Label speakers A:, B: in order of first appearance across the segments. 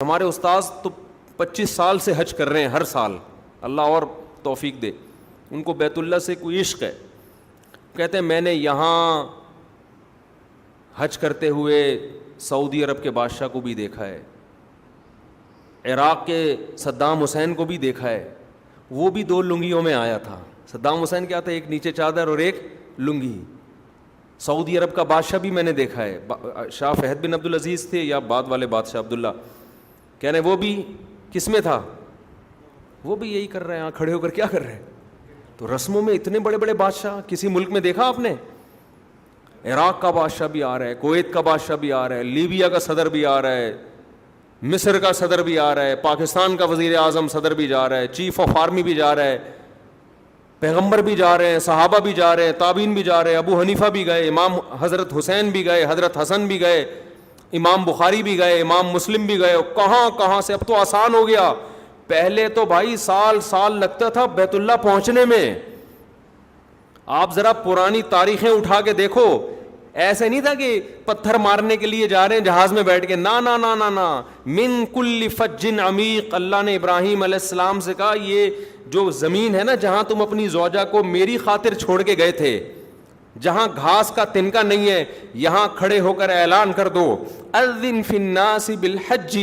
A: ہمارے استاذ تو 25 سال سے حج کر رہے ہیں ہر سال، اللہ اور توفیق دے، ان کو بیت اللہ سے کوئی عشق ہے. کہتے ہیں میں نے یہاں حج کرتے ہوئے سعودی عرب کے بادشاہ کو بھی دیکھا ہے، عراق کے صدام حسین کو بھی دیکھا ہے، وہ بھی 2 لنگیوں میں آیا تھا. صدام حسین کیا تھا، ایک نیچے چادر اور ایک لنگی. سعودی عرب کا بادشاہ بھی میں نے دیکھا ہے، شاہ فہد بن عبدالعزیز تھے یا بعد والے بادشاہ عبداللہ، کہہ رہے وہ بھی کس میں تھا، وہ بھی یہی کر رہے ہیں، کھڑے ہو کر کیا کر رہے ہیں. تو رسموں میں اتنے بڑے بڑے بادشاہ کسی ملک میں دیکھا آپ نے؟ عراق کا بادشاہ بھی آ رہا ہے، کویت کا بادشاہ بھی آ رہا ہے، لیبیا کا صدر بھی آ رہا ہے، مصر کا صدر بھی آ رہا ہے، پاکستان کا وزیر اعظم صدر بھی جا رہا ہے، چیف آف آرمی بھی جا رہا ہے، پیغمبر بھی جا رہے ہیں، صحابہ بھی جا رہے ہیں، تابعین بھی جا رہے ہیں، ابو حنیفہ بھی گئے، امام حضرت حسین بھی گئے، حضرت حسن بھی گئے، امام بخاری بھی گئے، امام مسلم بھی گئے. کہاں کہاں سے. اب تو آسان ہو گیا، پہلے تو بھائی سال سال لگتا تھا بیت اللہ پہنچنے میں. آپ ذرا پرانی تاریخیں اٹھا کے دیکھو، ایسے نہیں تھا کہ پتھر مارنے کے لیے جا رہے ہیں جہاز میں بیٹھ کے، نا نا نا نا نا. من کل فج عمیق، اللہ نے ابراہیم علیہ السلام سے کہا یہ جو زمین ہے نا جہاں تم اپنی زوجہ کو میری خاطر چھوڑ کے گئے تھے، جہاں گھاس کا تنکا نہیں ہے، یہاں کھڑے ہو کر اعلان کر دو اذن فی الناس بالحج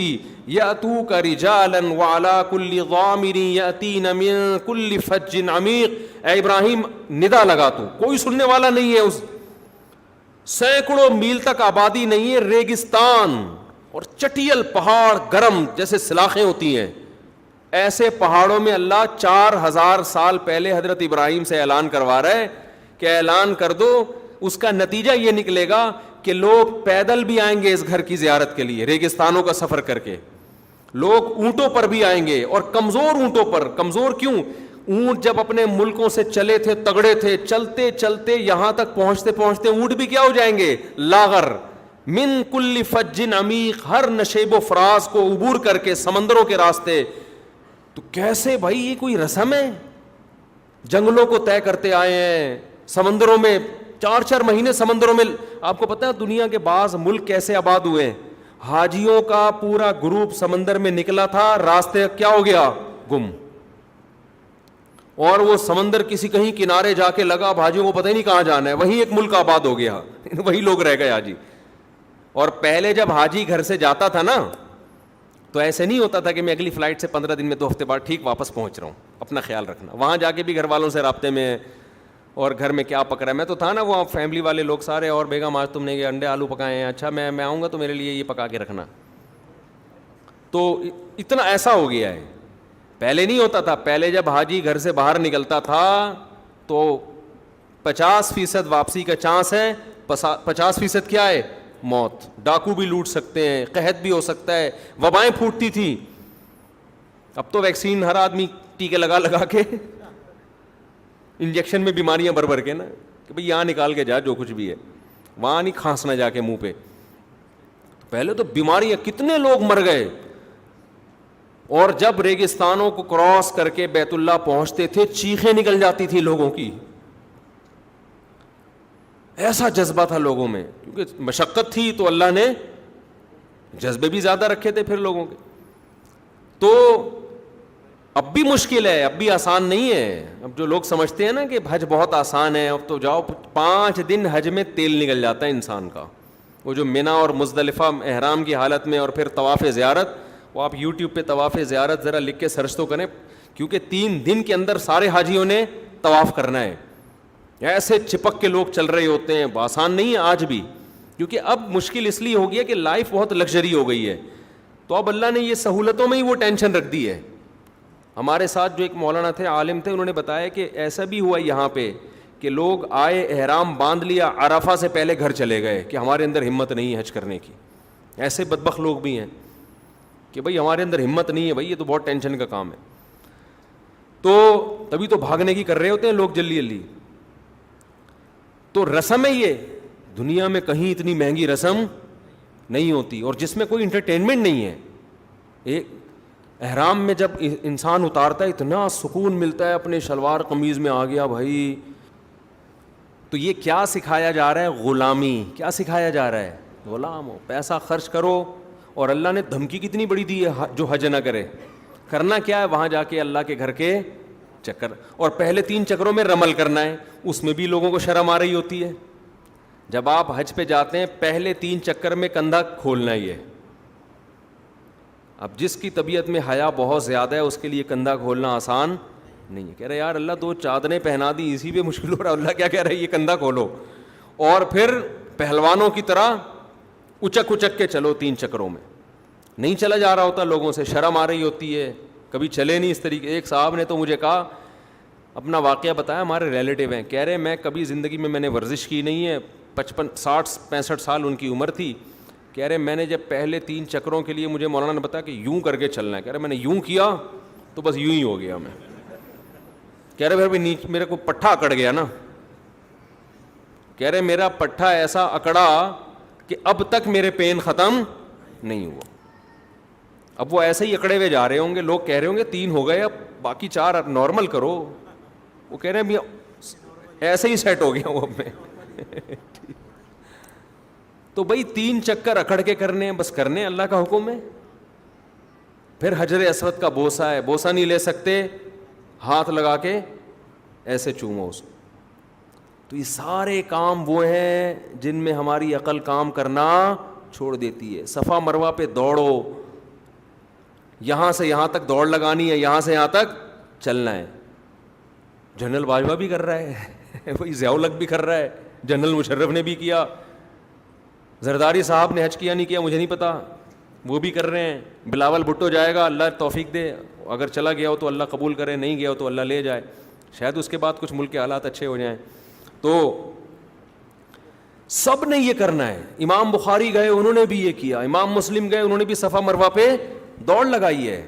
A: یاتوک رجالا وعلی کل ضامر یاتین من کل فج عمیق. اے ابراہیم ندا لگا، تو کوئی سننے والا نہیں ہے، اس سینکڑوں میل تک آبادی نہیں ہے، ریگستان اور چٹیل پہاڑ گرم جیسے سلاخیں ہوتی ہیں، ایسے پہاڑوں میں اللہ 4000 سال پہلے حضرت ابراہیم سے اعلان کروا رہا ہے کہ اعلان کر دو. اس کا نتیجہ یہ نکلے گا کہ لوگ پیدل بھی آئیں گے اس گھر کی زیارت کے لیے، ریگستانوں کا سفر کر کے. لوگ اونٹوں پر بھی آئیں گے، اور کمزور اونٹوں پر. کمزور کیوں؟ اونٹ جب اپنے ملکوں سے چلے تھے تگڑے تھے، چلتے چلتے یہاں تک پہنچتے پہنچتے اونٹ بھی کیا ہو جائیں گے، لاغر. من کل فج عمیق، ہر نشیب و فراز کو عبور کر کے سمندروں کے راستے. تو کیسے بھائی یہ کوئی رسم ہے؟ جنگلوں کو طے کرتے آئے ہیں، سمندروں میں 4 مہینے سمندروں میں. آپ کو پتہ ہے دنیا کے بعض ملک کیسے آباد ہوئے ہیں؟ حاجیوں کا پورا گروپ سمندر میں نکلا تھا، راستے کیا ہو گیا، گم. اور وہ سمندر کسی کہیں کنارے جا کے لگا، اب حاجیوں کو پتہ ہی نہیں کہاں جانا ہے، وہیں ایک ملک آباد ہو گیا، وہی لوگ رہ گئے حاجی. اور پہلے جب حاجی گھر سے جاتا تھا نا تو ایسے نہیں ہوتا تھا کہ میں اگلی فلائٹ سے 15 دن میں 2 ہفتے بعد ٹھیک واپس پہنچ رہا ہوں. اپنا خیال رکھنا، وہاں جا کے بھی گھر والوں سے رابطے میں، اور گھر میں کیا پک رہا ہے. میں تو تھا نا وہاں، فیملی والے لوگ سارے، اور بیگم آج تم نے یہ انڈے آلو پکائے ہیں، اچھا میں آؤں گا تو میرے لیے یہ پکا کے رکھنا. تو اتنا ایسا ہو گیا ہے. پہلے نہیں ہوتا تھا. پہلے جب حاجی گھر سے باہر نکلتا تھا تو 50% واپسی کا چانس ہے، 50% کیا ہے، موت. ڈاکو بھی لوٹ سکتے ہیں، قحط بھی ہو سکتا ہے، وبائیں پھوٹتی تھیں. اب تو ویکسین ہر آدمی ٹیکے لگا کے، انجیکشن میں بیماریاں بھر کے نا کہ بھئی یہاں نکال کے جا جو کچھ بھی ہے، وہاں نہیں کھانسنا جا کے منہ پہ. پہلے تو بیماریاں، کتنے لوگ مر گئے. اور جب ریگستانوں کو کراس کر کے بیت اللہ پہنچتے تھے چیخیں نکل جاتی تھی لوگوں کی. ایسا جذبہ تھا لوگوں میں، کیونکہ مشقت تھی تو اللہ نے جذبے بھی زیادہ رکھے تھے پھر لوگوں کے. تو اب بھی مشکل ہے، اب بھی آسان نہیں ہے. اب جو لوگ سمجھتے ہیں نا کہ حج بہت آسان ہے، اب تو جاؤ 5 دن حج میں تیل نکل جاتا ہے انسان کا. وہ جو منی اور مزدلفہ احرام کی حالت میں، اور پھر طواف زیارت، وہ آپ یوٹیوب پہ طواف زیارت ذرا لکھ کے سرچ تو کریں، کیونکہ 3 دن کے اندر سارے حاجیوں نے طواف کرنا ہے. ایسے چپک کے لوگ چل رہے ہوتے ہیں. آسان نہیں ہے آج بھی، کیونکہ اب مشکل اس لیے ہو گیا کہ لائف بہت لگژری ہو گئی ہے. تو اب اللہ نے یہ سہولتوں میں ہی وہ ٹینشن رکھ دی ہے. ہمارے ساتھ جو ایک مولانا تھے، عالم تھے، انہوں نے بتایا کہ ایسا بھی ہوا یہاں پہ کہ لوگ آئے، احرام باندھ لیا، عرفہ سے پہلے گھر چلے گئے کہ ہمارے اندر ہمت نہیں ہے حج کرنے کی. ایسے بدبخت لوگ بھی ہیں کہ بھئی ہمارے اندر ہمت نہیں ہے، بھئی یہ تو بہت ٹینشن کا کام ہے. تو تبھی تو بھاگنے کی کر رہے ہوتے ہیں لوگ جلدی جلدی. تو رسم ہے یہ، دنیا میں کہیں اتنی مہنگی رسم نہیں ہوتی، اور جس میں کوئی انٹرٹینمنٹ نہیں ہے. ایک احرام میں جب انسان اتارتا ہے اتنا سکون ملتا ہے، اپنے شلوار قمیض میں آ گیا بھائی. تو یہ کیا سکھایا جا رہا ہے؟ غلامی. کیا سکھایا جا رہا ہے؟ غلام ہو، پیسہ خرچ کرو اور اللہ نے دھمکی کتنی بڑی دی ہے جو حج نہ کرے. کرنا کیا ہے؟ وہاں جا کے اللہ کے گھر کے چکر, اور پہلے 3 چکروں میں رمل کرنا ہے. اس میں بھی لوگوں کو شرم آ رہی ہوتی ہے. جب آپ حج پہ جاتے ہیں پہلے 3 چکر میں کندھا کھولنا ہی ہے. اب جس کی طبیعت میں حیا بہت زیادہ ہے اس کے لیے کندھا کھولنا آسان نہیں ہے. کہہ رہے یار اللہ 2 چادریں پہنا دی, اسی پہ مشکل ہو رہا. اللہ کیا کہہ رہا ہے؟ یہ کندھا کھولو اور پھر پہلوانوں کی طرح اچک اچک کے چلو 3 چکروں میں. نہیں چلا جا رہا ہوتا, لوگوں سے شرم آ رہی ہوتی ہے, کبھی چلے نہیں اس طریقے. ایک صاحب نے تو مجھے کہا, اپنا واقعہ بتایا, ہمارے ریلیٹیو ہیں, کہہ رہے میں کبھی زندگی میں نے ورزش کی نہیں ہے, 55-60-65 سال ان کی عمر تھی. کہہ رہے میں نے جب پہلے 3 چکروں کے لیے مجھے مولانا نے بتایا کہ یوں کر کے چلنا ہے, کہہ رہے میں نے یوں کیا تو بس یوں ہی ہو گیا میں. کہہ رہے پھر بھی میرے کو پٹھا اکڑ گیا نا. کہہ رہے میرا پٹھا ایسا اکڑا کہ اب تک میرے پین ختم نہیں ہوا. اب وہ ایسے ہی اکڑے ہوئے جا رہے ہوں گے, لوگ کہہ رہے ہوں گے 3 ہو گئے اب باقی 4 نارمل کرو. وہ کہہ رہے ہیں ایسے ہی سیٹ ہو گیا وہ اب میں. تو بھائی 3 چکر اکڑ کے کرنے ہیں, بس کرنے ہیں, اللہ کا حکم ہے. پھر حجر اسود کا بوسہ ہے, بوسہ نہیں لے سکتے, ہاتھ لگا کے ایسے چومو اس کو. تو یہ سارے کام وہ ہیں جن میں ہماری عقل کام کرنا چھوڑ دیتی ہے. صفا مروہ پہ دوڑو, یہاں سے یہاں تک دوڑ لگانی ہے, یہاں سے یہاں تک چلنا ہے. جنرل باجوہ بھی کر رہا ہے, وہی ضیاء الحق بھی کر رہا ہے, جنرل مشرف نے بھی کیا, زرداری صاحب نے حج کیا نہیں کیا مجھے نہیں پتا, وہ بھی کر رہے ہیں. بلاول بھٹو جائے گا, اللہ توفیق دے, اگر چلا گیا ہو تو اللہ قبول کرے, نہیں گیا ہو تو اللہ لے جائے, شاید اس کے بعد کچھ ملک کے حالات اچھے ہو جائیں. تو سب نے یہ کرنا ہے. امام بخاری گئے انہوں نے بھی یہ کیا, امام مسلم گئے انہوں نے بھی صفا مروہ پہ دوڑ لگائی ہے.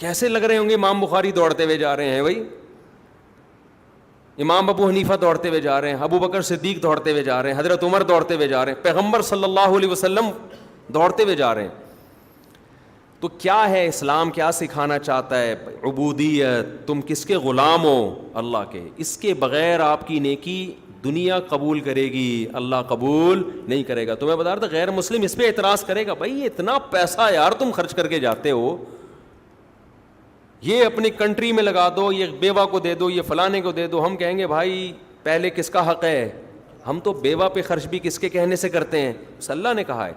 A: کیسے لگ رہے ہوں گے امام بخاری دوڑتے ہوئے جا رہے ہیں بھائی, امام ابو حنیفہ دوڑتے ہوئے جا رہے ہیں, ابو بکر صدیق دوڑتے ہوئے جا رہے ہیں, حضرت عمر دوڑتے ہوئے جا رہے ہیں, پیغمبر صلی اللہ علیہ وسلم دوڑتے ہوئے جا رہے ہیں. تو کیا ہے اسلام, کیا سکھانا چاہتا ہے؟ عبودیت, تم کس کے غلام ہو؟ اللہ کے. اس کے بغیر آپ کی نیکی دنیا قبول کرے گی, اللہ قبول نہیں کرے گا. تو میں بتا رہا تھا غیر مسلم اس پہ اعتراض کرے گا, بھائی یہ اتنا پیسہ یار تم خرچ کر کے جاتے ہو, یہ اپنی کنٹری میں لگا دو, یہ بیوہ کو دے دو, یہ فلانے کو دے دو. ہم کہیں گے بھائی پہلے کس کا حق ہے؟ ہم تو بیوہ پہ خرچ بھی کس کے کہنے سے کرتے ہیں؟ اللہ نے کہا ہے.